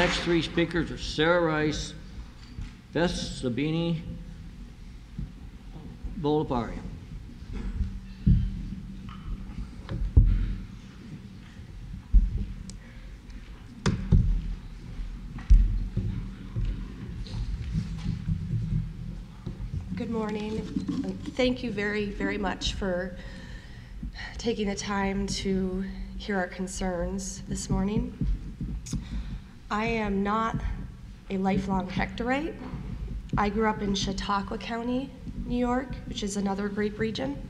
next three speakers are Sarah Rice, Beth Sabano, Bolapari. Good morning. Thank you very, very much for taking the time to hear our concerns this morning. I am not a lifelong Hectorite. I grew up in Chautauqua County, New York, which is another great region.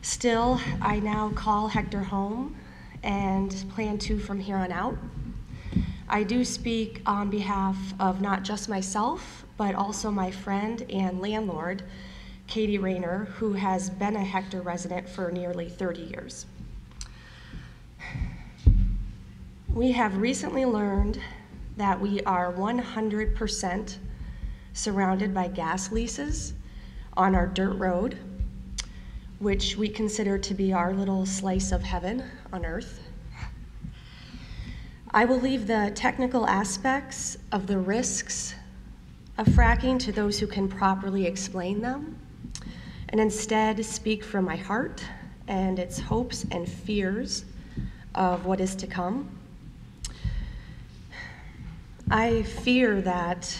Still, I now call Hector home and plan to from here on out. I do speak on behalf of not just myself, but also my friend and landlord, Katie Rayner, who has been a Hector resident for nearly 30 years. We have recently learned that we are 100% surrounded by gas leases on our dirt road, which we consider to be our little slice of heaven on earth. I will leave the technical aspects of the risks of fracking to those who can properly explain them, and instead speak from my heart and its hopes and fears of what is to come. I fear that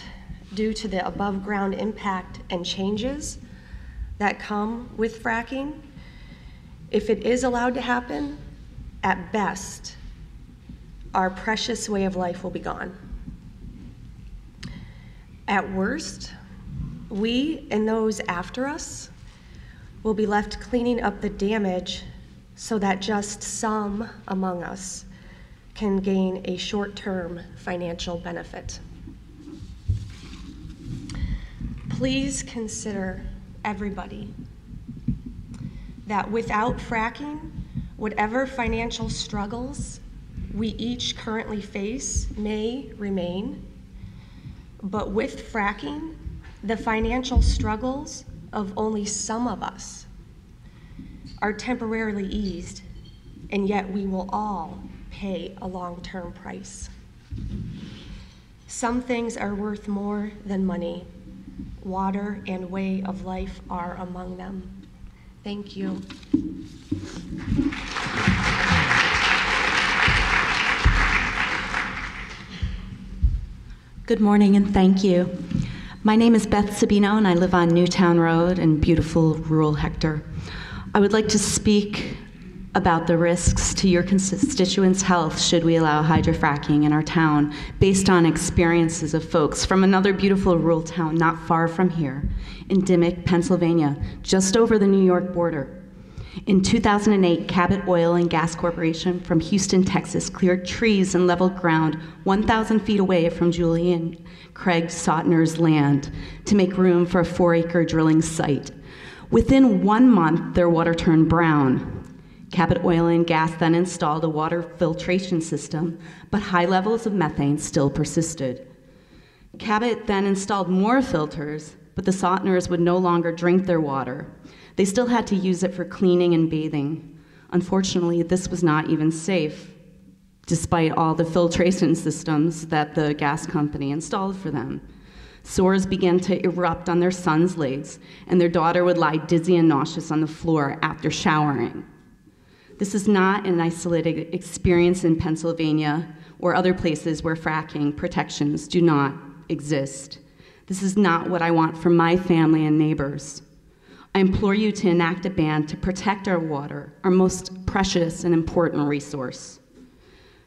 due to the above ground impact and changes that come with fracking, if it is allowed to happen, at best, our precious way of life will be gone. At worst, we and those after us will be left cleaning up the damage so that just some among us can gain a short-term financial benefit. Please consider, everybody, that without fracking, whatever financial struggles we each currently face may remain, but with fracking, the financial struggles of only some of us are temporarily eased, and yet we will all pay a long-term price. Some things are worth more than money. Water and way of life are among them. Thank you. Good morning and thank you. My name is Beth Sabano and I live on Newtown Road in beautiful rural Hector. I would like to speak about the risks to your constituents' health should we allow hydro-fracking in our town based on experiences of folks from another beautiful rural town not far from here in Dimmock, Pennsylvania, just over the New York border. In 2008, Cabot Oil and Gas Corporation from Houston, Texas, cleared trees and leveled ground 1,000 feet away from Julian Craig Sautner's land to make room for a 4-acre drilling site. Within 1 month, their water turned brown. Cabot Oil and Gas then installed a water filtration system, but high levels of methane still persisted. Cabot then installed more filters, but the Sautners would no longer drink their water. They still had to use it for cleaning and bathing. Unfortunately, this was not even safe, despite all the filtration systems that the gas company installed for them. Sores began to erupt on their son's legs, and their daughter would lie dizzy and nauseous on the floor after showering. This is not an isolated experience in Pennsylvania or other places where fracking protections do not exist. This is not what I want for my family and neighbors. I implore you to enact a ban to protect our water, our most precious and important resource.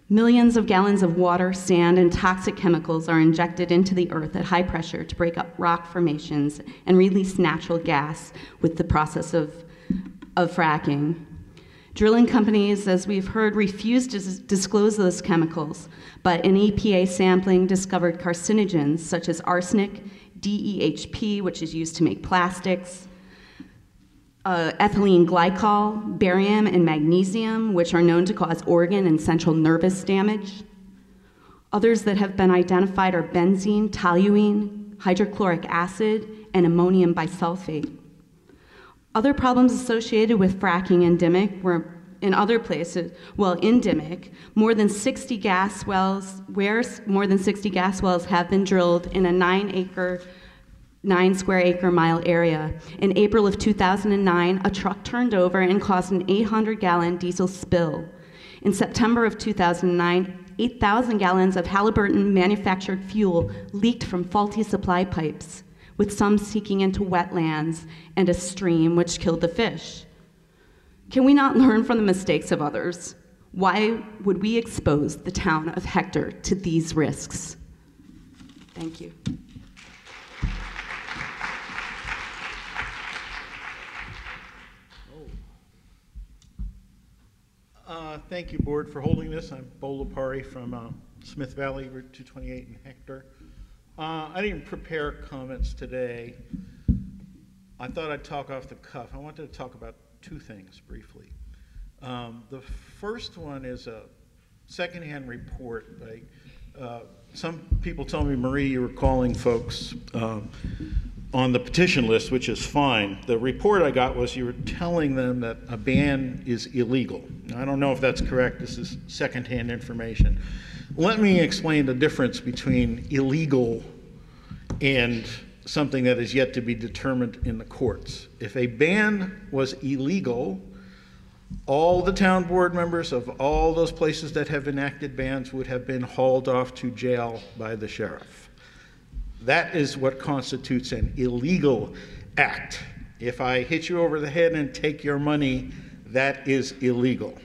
Millions of gallons of water, sand, and toxic chemicals are injected into the earth at high pressure to break up rock formations and release natural gas with the process of fracking. Drilling companies, as we've heard, refuse to disclose those chemicals, but an EPA sampling discovered carcinogens such as arsenic, DEHP, which is used to make plastics, ethylene glycol, barium, and magnesium, which are known to cause organ and central nervous damage. Others that have been identified are benzene, toluene, hydrochloric acid, and ammonium bisulfate. Other problems associated with fracking in Dimmock were in other places, well, in Dimmock, more than 60 gas wells, more than 60 gas wells have been drilled in a 9 square acre mile area. In April of 2009, a truck turned over and caused an 800-gallon diesel spill. In September of 2009, 8,000 gallons of Halliburton manufactured fuel leaked from faulty supply pipes, with some seeking into wetlands and a stream which killed the fish. Can we not learn from the mistakes of others? Why would we expose the town of Hector to these risks? Thank you. Thank you, Board, for holding this. I'm Bola Pari from Smith Valley, Route 228 in Hector. I didn't prepare comments today. I thought I'd talk off the cuff. I wanted to talk about two things briefly. The first one is a secondhand report. Some people told me, Marie, you were calling folks on the petition list, which is fine. The report I got was you were telling them that a ban is illegal. Now, I don't know if that's correct. This is secondhand information. Let me explain the difference between illegal and something that is yet to be determined in the courts. If a ban was illegal, all the town board members of all those places that have enacted bans would have been hauled off to jail by the sheriff. That is what constitutes an illegal act. If I hit you over the head and take your money, that is illegal.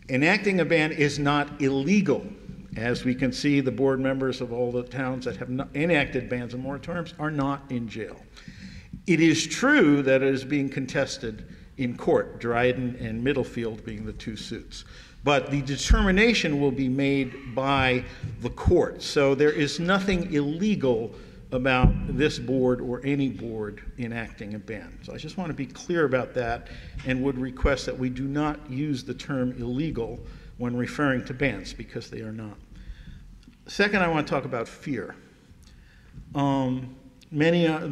Enacting a ban is not illegal. As we can see, the board members of all the towns that have enacted bans and moratoriums are not in jail. It is true that it is being contested in court, Dryden and Middlefield being the two suits. But the determination will be made by the court. So there is nothing illegal about this board or any board enacting a ban. So I just want to be clear about that and would request that we do not use the term illegal when referring to bans, because they are not. Second, I want to talk about fear.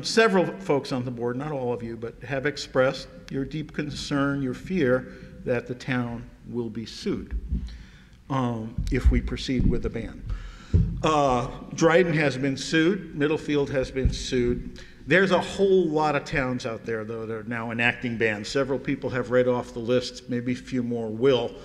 Several folks on the board, not all of you, but have expressed your deep concern, your fear that the town will be sued if we proceed with the ban. Dryden has been sued, Middlefield has been sued. There's a whole lot of towns out there, though, that are now enacting bans. Several people have read off the list, maybe a few more will.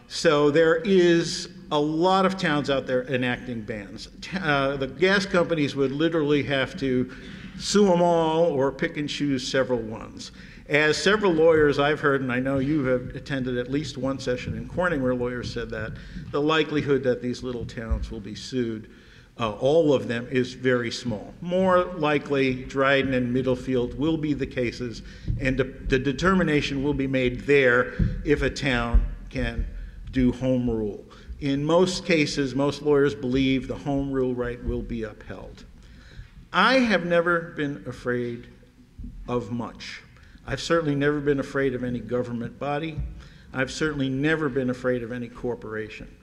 So there is a lot of towns out there enacting bans. The gas companies would literally have to sue them all or pick and choose several ones. As several lawyers I've heard, and I know you have attended at least one session in Corning where lawyers said that, the likelihood that these little towns will be sued, all of them, is very small. More likely, Dryden and Middlefield will be the cases, and the determination will be made there if a town can do home rule. In most cases, most lawyers believe the home rule right will be upheld. I have never been afraid of much. I've certainly never been afraid of any government body. I've certainly never been afraid of any corporation.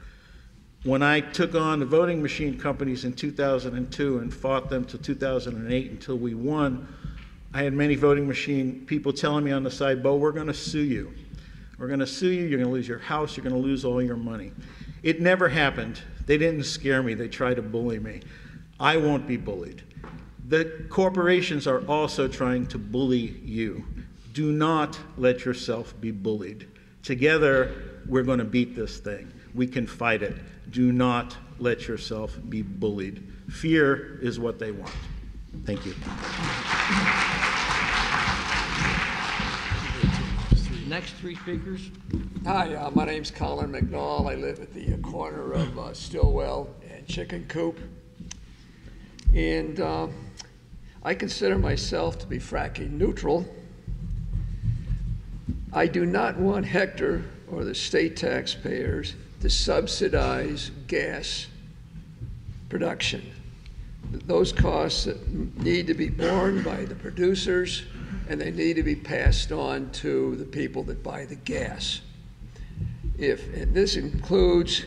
When I took on the voting machine companies in 2002 and fought them till 2008 until we won, I had many voting machine people telling me on the side, Bo, we're going to sue you. We're going to sue you. You're going to lose your house. You're going to lose all your money. It never happened. They didn't scare me. They tried to bully me. I won't be bullied. The corporations are also trying to bully you. Do not let yourself be bullied. Together, we're going to beat this thing. We can fight it. Do not let yourself be bullied. Fear is what they want. Thank you. Next three speakers. Hi, my name's Colin McNall. I live at the corner of Stillwell and Chicken Coop. And I consider myself to be fracking neutral. I do not want Hector or the state taxpayers to subsidize gas production. Those costs need to be borne by the producers, and they need to be passed on to the people that buy the gas. And this includes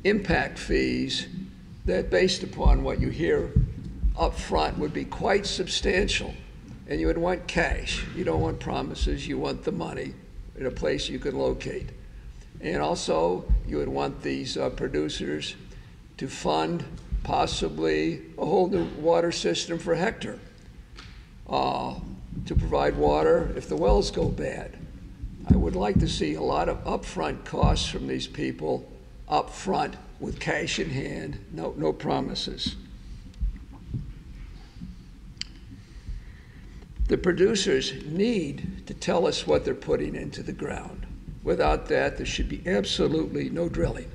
impact fees that, based upon what you hear up front, would be quite substantial. And you would want cash. You don't want promises, you want the money. in a place you can locate. And also, you would want these producers to fund possibly a whole new water system for Hector to provide water if the wells go bad. I would like to see a lot of upfront costs from these people up front with cash in hand, no promises. The producers need to tell us what they're putting into the ground. Without that, there should be absolutely no drilling.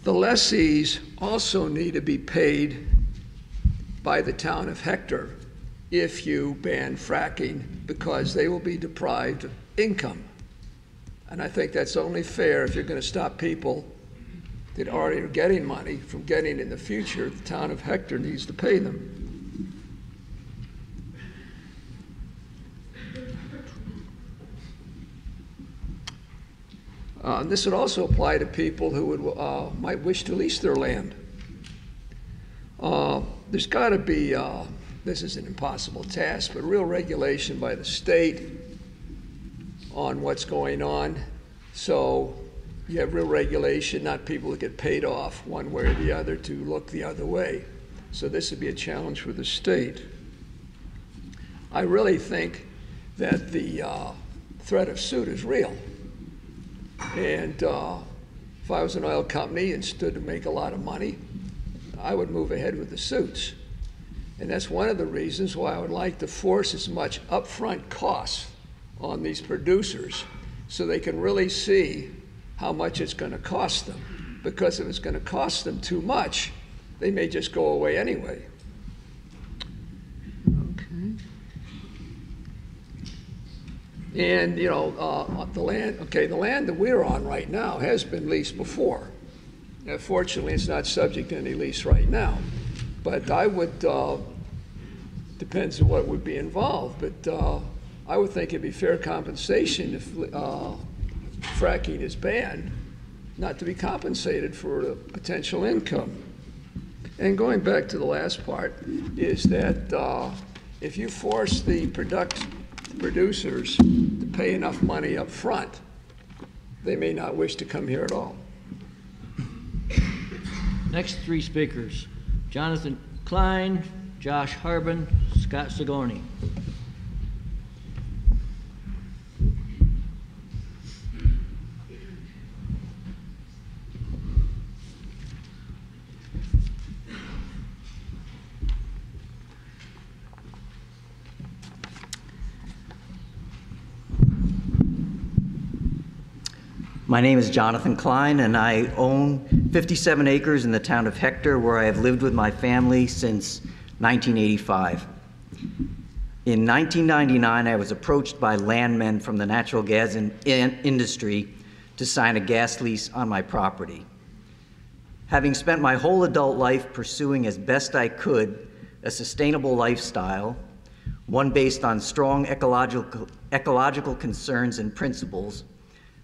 The lessees also need to be paid by the town of Hector if you ban fracking, because they will be deprived of income. And I think that's only fair if you're going to stop people that already are getting money from getting in the future. The town of Hector needs to pay them. This would also apply to people who would might wish to lease their land. There's got to be, this is an impossible task, but real regulation by the state on what's going on. So you have real regulation, not people that get paid off one way or the other to look the other way. So this would be a challenge for the state. I really think that the threat of suit is real. And if I was an oil company and stood to make a lot of money, I would move ahead with the suits. And that's one of the reasons why I would like to force as much upfront costs on these producers so they can really see how much it's going to cost them. Because if it's going to cost them too much, they may just go away anyway. And, you know, the land that we're on right now has been leased before. Now, fortunately, it's not subject to any lease right now. But I would, depends on what would be involved, but I would think it'd be fair compensation if fracking is banned, not to be compensated for the potential income. And going back to the last part, is that if you force the producers to pay enough money up front, they may not wish to come here at all. Next three speakers, Jonathan Klein, Josh Harbin, Scott Signoria. My name is Jonathan Klein, and I own 57 acres in the town of Hector, where I have lived with my family since 1985. In 1999, I was approached by landmen from the natural gas industry to sign a gas lease on my property. Having spent my whole adult life pursuing as best I could a sustainable lifestyle, one based on strong ecological concerns and principles,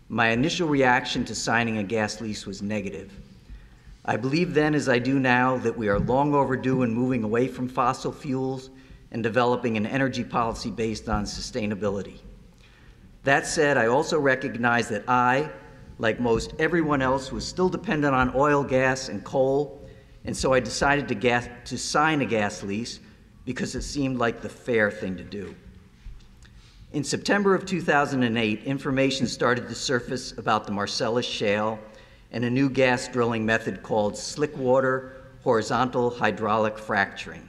my initial reaction to signing a gas lease was negative. I believe then, as I do now, that we are long overdue in moving away from fossil fuels and developing an energy policy based on sustainability. That said, I also recognize that I, like most everyone else, was still dependent on oil, gas, and coal, and so I decided to sign a gas lease because it seemed like the fair thing to do. In September of 2008, information started to surface about the Marcellus Shale and a new gas drilling method called slickwater horizontal hydraulic fracturing.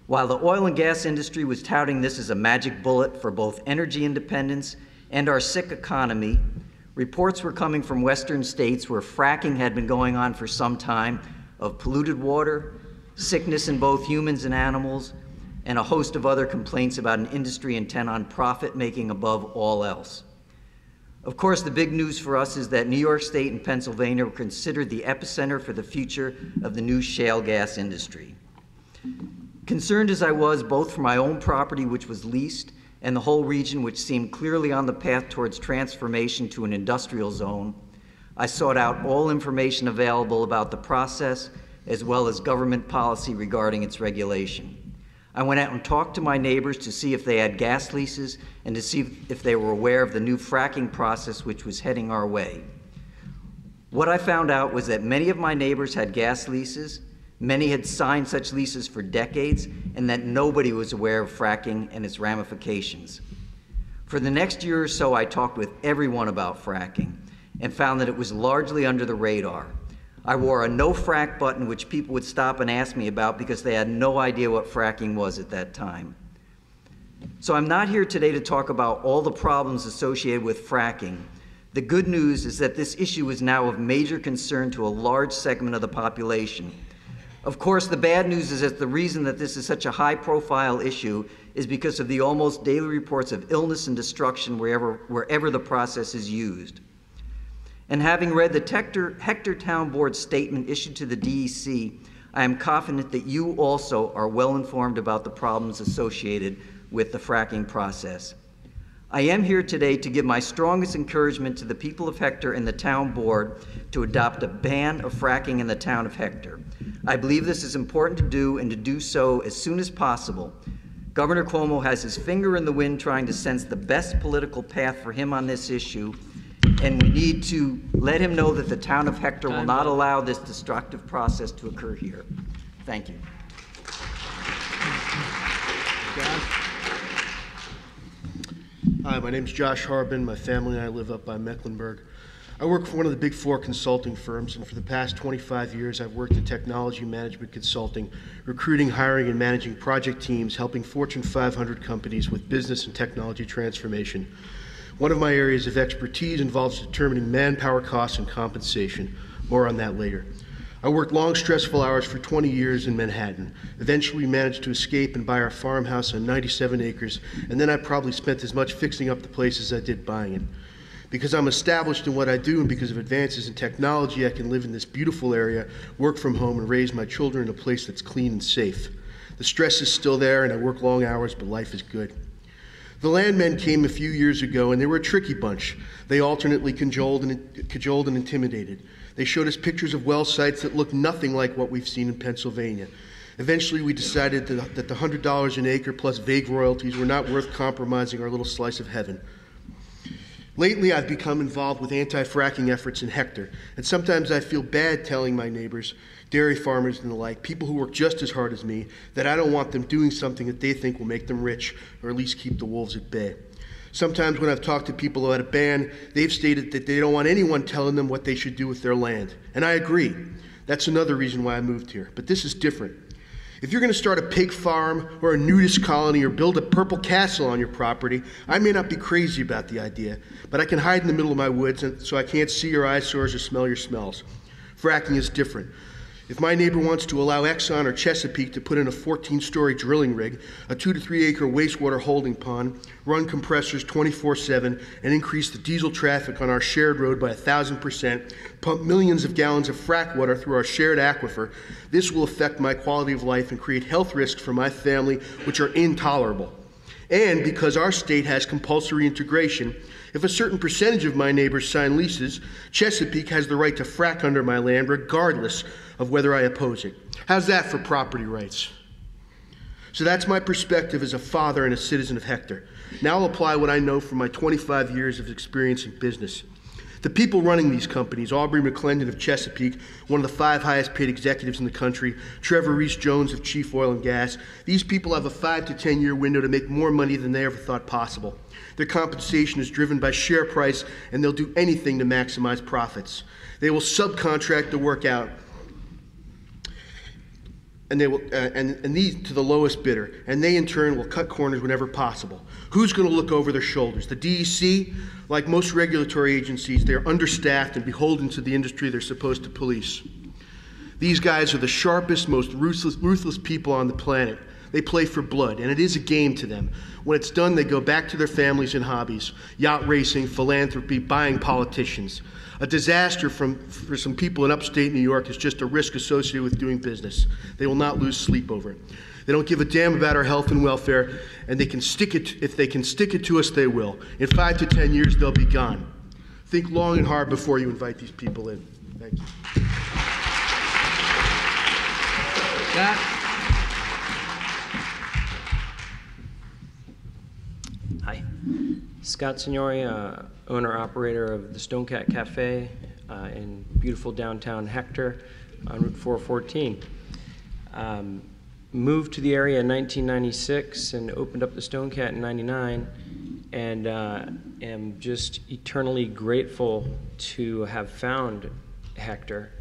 While the oil and gas industry was touting this as a magic bullet for both energy independence and our sick economy, reports were coming from western states where fracking had been going on for some time of polluted water, sickness in both humans and animals, and a host of other complaints about an industry intent on profit-making above all else. Of course, the big news for us is that New York State and Pennsylvania were considered the epicenter for the future of the new shale gas industry. Concerned as I was both for my own property, which was leased, and the whole region, which seemed clearly on the path towards transformation to an industrial zone, I sought out all information available about the process, as well as government policy regarding its regulation. I went out and talked to my neighbors to see if they had gas leases and to see if they were aware of the new fracking process which was heading our way. What I found out was that many of my neighbors had gas leases, many had signed such leases for decades, and that nobody was aware of fracking and its ramifications. For the next year or so, I talked with everyone about fracking and found that it was largely under the radar. I wore a no frack button, which people would stop and ask me about because they had no idea what fracking was at that time. So I'm not here today to talk about all the problems associated with fracking. The good news is that this issue is now of major concern to a large segment of the population. Of course, the bad news is that the reason that this is such a high-profile issue is because of the almost daily reports of illness and destruction wherever the process is used. And having read the Hector Town Board statement issued to the DEC, I am confident that you also are well informed about the problems associated with the fracking process. I am here today to give my strongest encouragement to the people of Hector and the town board to adopt a ban of fracking in the town of Hector. I believe this is important to do and to do so as soon as possible. Governor Cuomo has his finger in the wind trying to sense the best political path for him on this issue, and we need to let him know that the town of Hector will not allow this destructive process to occur here. Thank you. Hi, my name's Josh Harbin. My family and I live up by Mecklenburg. I work for one of the big four consulting firms, and for the past 25 years, I've worked in technology management consulting, recruiting, hiring, and managing project teams, helping Fortune 500 companies with business and technology transformation. One of my areas of expertise involves determining manpower costs and compensation. More on that later. I worked long, stressful hours for 20 years in Manhattan. Eventually managed to escape and buy our farmhouse on 97 acres, and then I probably spent as much fixing up the place as I did buying it. Because I'm established in what I do and because of advances in technology, I can live in this beautiful area, work from home, and raise my children in a place that's clean and safe. The stress is still there, and I work long hours, but life is good. The landmen came a few years ago, and they were a tricky bunch. They alternately cajoled and intimidated. They showed us pictures of well sites that looked nothing like what we've seen in Pennsylvania. Eventually, we decided that the $100 an acre plus vague royalties were not worth compromising our little slice of heaven. Lately, I've become involved with anti-fracking efforts in Hector, and sometimes I feel bad telling my neighbors, dairy farmers and the like, people who work just as hard as me, that I don't want them doing something that they think will make them rich, or at least keep the wolves at bay. Sometimes when I've talked to people about a ban, they've stated that they don't want anyone telling them what they should do with their land. And I agree. That's another reason why I moved here. But this is different. If you're going to start a pig farm or a nudist colony or build a purple castle on your property, I may not be crazy about the idea, but I can hide in the middle of my woods so I can't see your eyesores or smell your smells. Fracking is different. If my neighbor wants to allow Exxon or Chesapeake to put in a 14-story drilling rig, a 2 to 3 acre wastewater holding pond, run compressors 24/7, and increase the diesel traffic on our shared road by 1,000%, pump millions of gallons of frack water through our shared aquifer, this will affect my quality of life and create health risks for my family, which are intolerable. And because our state has compulsory integration, if a certain percentage of my neighbors sign leases, Chesapeake has the right to frack under my land regardless of whether I oppose it. How's that for property rights? So that's my perspective as a father and a citizen of Hector. Now I'll apply what I know from my 25 years of experience in business. The people running these companies, Aubrey McClendon of Chesapeake, one of the 5 highest paid executives in the country, Trevor Reese-Jones of Chief Oil and Gas, these people have a 5 to 10 year window to make more money than they ever thought possible. Their compensation is driven by share price, and they'll do anything to maximize profits. They will subcontract the work out, and they will, and these to the lowest bidder, and they in turn will cut corners whenever possible. Who's going to look over their shoulders? The DEC, like most regulatory agencies, they're understaffed and beholden to the industry they're supposed to police. These guys are the sharpest, most ruthless people on the planet. They play for blood, and it is a game to them. When it's done, they go back to their families and hobbies, yacht racing, philanthropy, buying politicians. A disaster for some people in upstate New York is just a risk associated with doing business. They will not lose sleep over it. They don't give a damn about our health and welfare, and they can stick it. If they can stick it to us, they will. In 5 to 10 years, they'll be gone. Think long and hard before you invite these people in. Thank you. Scott Signoria, owner-operator of the Stonecat Cafe in beautiful downtown Hector on Route 414. Moved to the area in 1996 and opened up the Stonecat in 99, and am just eternally grateful to have found Hector.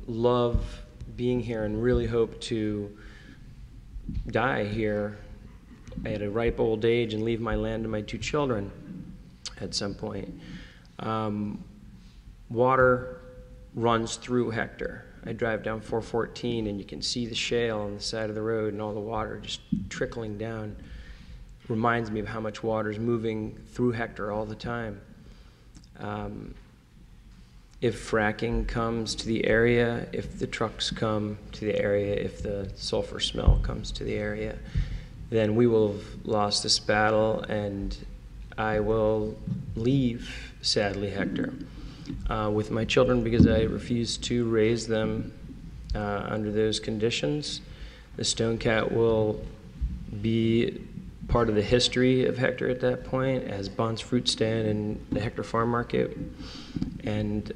Love being here and really hope to die here at a ripe old age and leave my land to my 2 children at some point. Water runs through Hector. I drive down 414 and you can see the shale on the side of the road and all the water just trickling down. Reminds me of how much water is moving through Hector all the time. If fracking comes to the area, if the trucks come to the area, if the sulfur smell comes to the area, then we will have lost this battle and I will leave, sadly, Hector with my children because I refuse to raise them under those conditions. The Stonecat will be part of the history of Hector at that point as Bond's Fruit Stand and the Hector Farm Market. And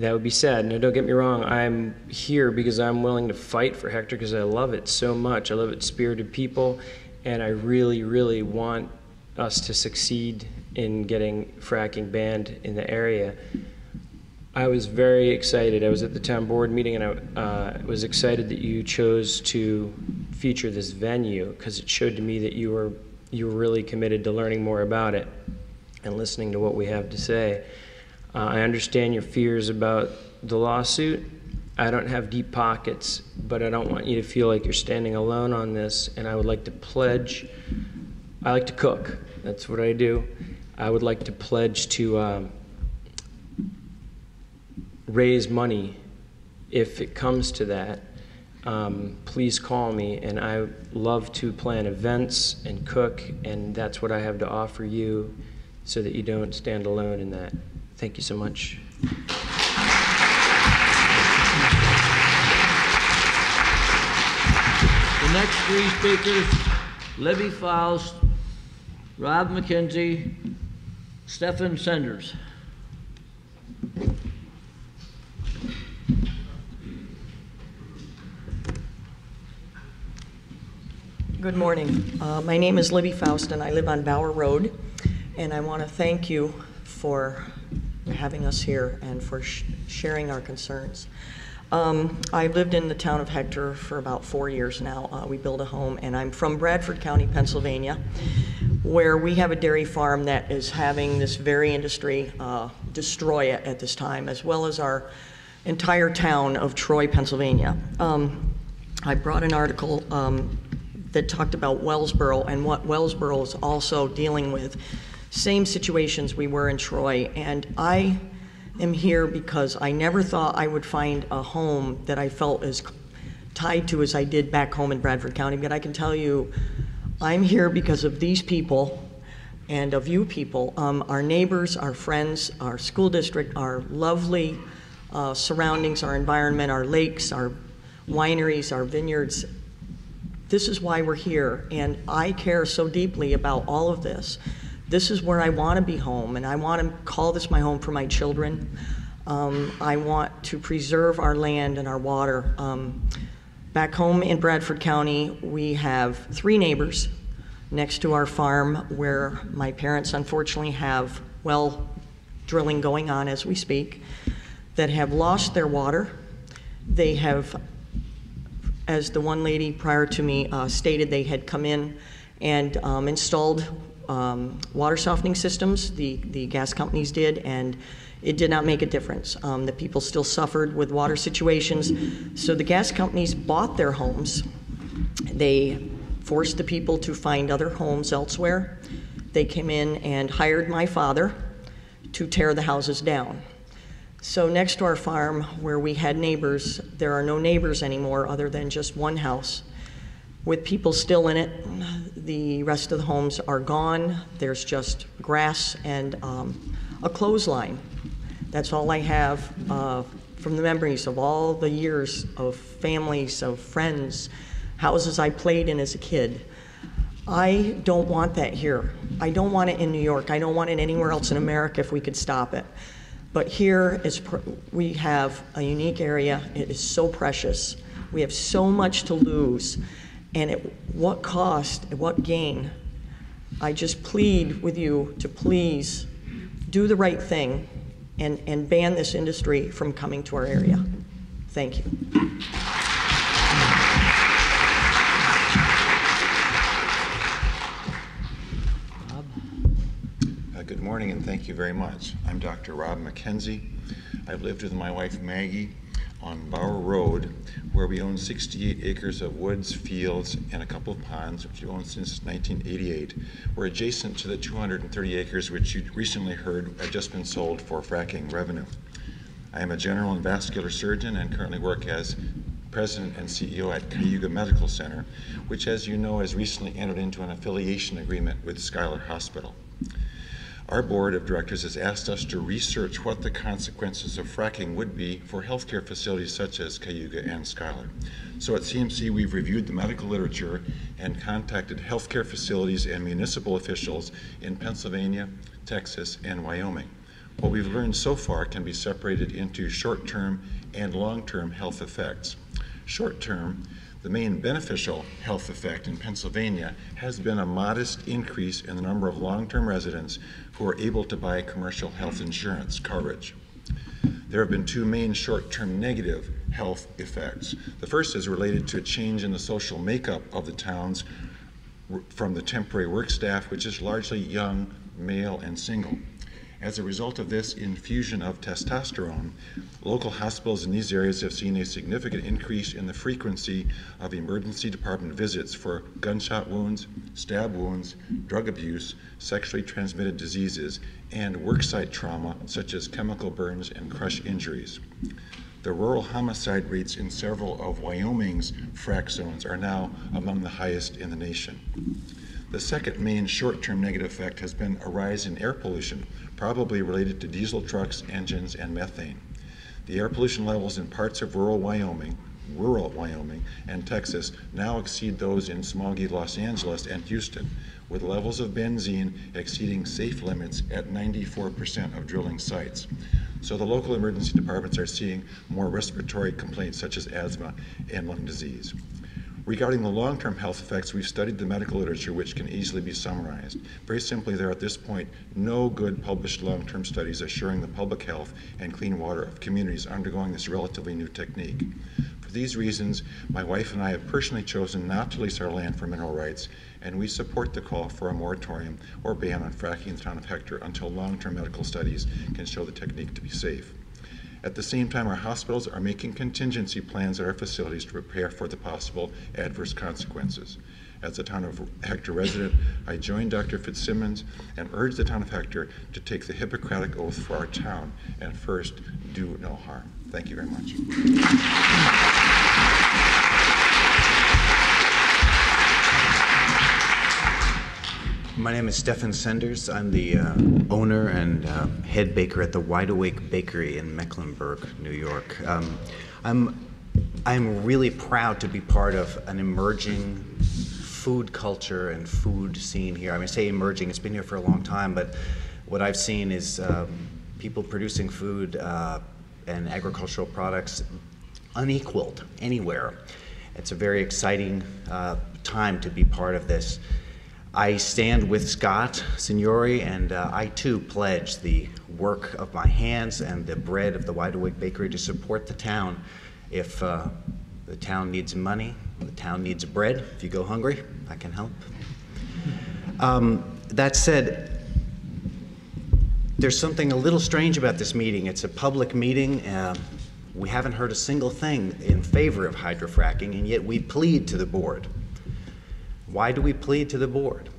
that would be sad. Now, don't get me wrong, I'm here because I'm willing to fight for Hector because I love it so much. I love its spirited people, and I really, really want us to succeed in getting fracking banned in the area. I was very excited. I was at the town board meeting, and I was excited that you chose to feature this venue because it showed to me that you were really committed to learning more about it and listening to what we have to say. I understand your fears about the lawsuit. I don't have deep pockets, but I don't want you to feel like you're standing alone on this, and I would like to pledge, I like to cook, that's what I do. I would like to pledge to raise money if it comes to that. Please call me, and I love to plan events and cook, and that's what I have to offer you so that you don't stand alone in that. Thank you so much. The next 3 speakers, Libby Faust, Rob McKenzie, Stefan Sender. Good morning. My name is Libby Faust and I live on Bower Road, and I want to thank you for having us here and for sharing our concerns. I've lived in the town of Hector for about 4 years now. We built a home, and I'm from Bradford County, Pennsylvania, where we have a dairy farm that is having this very industry destroy it at this time, as well as our entire town of Troy, Pennsylvania. I brought an article that talked about Wellsboro and what Wellsboro is also dealing with. Same situations we were in Troy, and I am here because I never thought I would find a home that I felt as tied to as I did back home in Bradford County. But I can tell you, I'm here because of these people and of you people, our neighbors, our friends, our school district, our lovely surroundings, our environment, our lakes, our wineries, our vineyards. This is why we're here, and I care so deeply about all of this. This is where I want to be home, and I want to call this my home for my children. I want to preserve our land and our water. Back home in Bradford County, we have 3 neighbors next to our farm where my parents unfortunately have well drilling going on as we speak that have lost their water. They have, as the one lady prior to me stated, they had come in and installed water softening systems, the gas companies did, and it did not make a difference. The people still suffered with water situations, so the gas companies bought their homes. They forced the people to find other homes elsewhere. They came in and hired my father to tear the houses down. So next to our farm, where we had neighbors, there are no neighbors anymore other than just one house with people still in it. The rest of the homes are gone. There's just grass and a clothesline. That's all I have from the memories of all the years of families, of friends, houses I played in as a kid. I don't want that here. I don't want it in New York. I don't want it anywhere else in America if we could stop it. But here we have a unique area. It is so precious. We have so much to lose. And at what cost, at what gain? I just plead with you to please do the right thing and ban this industry from coming to our area. Thank you. Good morning, and thank you very much. I'm Dr. Rob McKenzie. I've lived with my wife Maggie on Bower Road, where we own 68 acres of woods, fields, and a couple of ponds, which we owned since 1988. We're adjacent to the 230 acres which you recently heard have just been sold for fracking revenue. I am a general and vascular surgeon and currently work as President and CEO at Cayuga Medical Center, which, as you know, has recently entered into an affiliation agreement with Schuyler Hospital. Our board of directors has asked us to research what the consequences of fracking would be for healthcare facilities such as Cayuga and Schuyler. So at CMC, we've reviewed the medical literature and contacted healthcare facilities and municipal officials in Pennsylvania, Texas, and Wyoming. What we've learned so far can be separated into short-term and long-term health effects. Short-term, the main beneficial health effect in Pennsylvania has been a modest increase in the number of long-term residents who are able to buy commercial health insurance coverage. There have been two main short-term negative health effects. The first is related to a change in the social makeup of the towns from the temporary work staff, which is largely young, male, and single. As a result of this infusion of testosterone, local hospitals in these areas have seen a significant increase in the frequency of emergency department visits for gunshot wounds, stab wounds, drug abuse, sexually transmitted diseases, and worksite trauma such as chemical burns and crush injuries. The rural homicide rates in several of Wyoming's frac zones are now among the highest in the nation. The second main short-term negative effect has been a rise in air pollution, probably related to diesel trucks, engines, and methane. The air pollution levels in parts of rural Wyoming, and Texas now exceed those in smoggy Los Angeles and Houston, with levels of benzene exceeding safe limits at 94% of drilling sites. So the local emergency departments are seeing more respiratory complaints such as asthma and lung disease. Regarding the long-term health effects, we've studied the medical literature, which can easily be summarized. Very simply, there are at this point no good published long-term studies assuring the public health and clean water of communities undergoing this relatively new technique. For these reasons, my wife and I have personally chosen not to lease our land for mineral rights, and we support the call for a moratorium or ban on fracking in the town of Hector until long-term medical studies can show the technique to be safe. At the same time, our hospitals are making contingency plans at our facilities to prepare for the possible adverse consequences. As a Town of Hector resident, I joined Dr. Fitzsimmons and urged the Town of Hector to take the Hippocratic Oath for our town and first do no harm. Thank you very much. My name is Stefan Sender. I'm the owner and head baker at the Wide Awake Bakery in Mecklenburg, New York. I'm really proud to be part of an emerging food culture and food scene here. I say emerging, it's been here for a long time, but what I've seen is people producing food and agricultural products unequaled anywhere. It's a very exciting time to be part of this. I stand with Scott Signoria, and I too pledge the work of my hands and the bread of the Wide Awake Bakery to support the town. If the town needs money, the town needs bread. If you go hungry, I can help. That said, there's something a little strange about this meeting. It's a public meeting. We haven't heard a single thing in favor of hydro-fracking, and yet we plead to the board. Why do we plead to the board?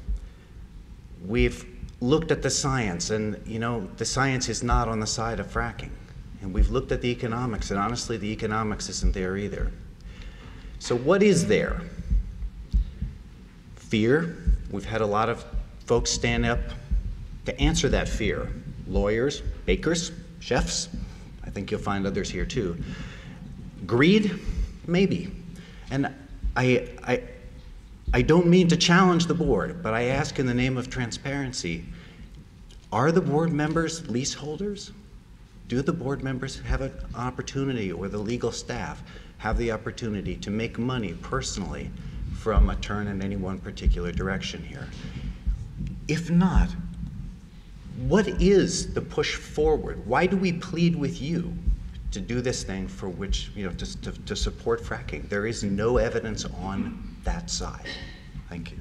We've looked at the science, and the science is not on the side of fracking. And we've looked at the economics, and honestly, the economics isn't there either. So what is there? Fear. We've had a lot of folks stand up to answer that fear. Lawyers, bakers, chefs. I think you'll find others here too. Greed? Maybe. And I don't mean to challenge the board, but I ask in the name of transparency, are the board members leaseholders? Do the board members have an opportunity, or the legal staff have the opportunity to make money personally from a turn in any one particular direction here? If not, what is the push forward? Why do we plead with you to do this thing for which, to support fracking? There is no evidence on that side. Thank you.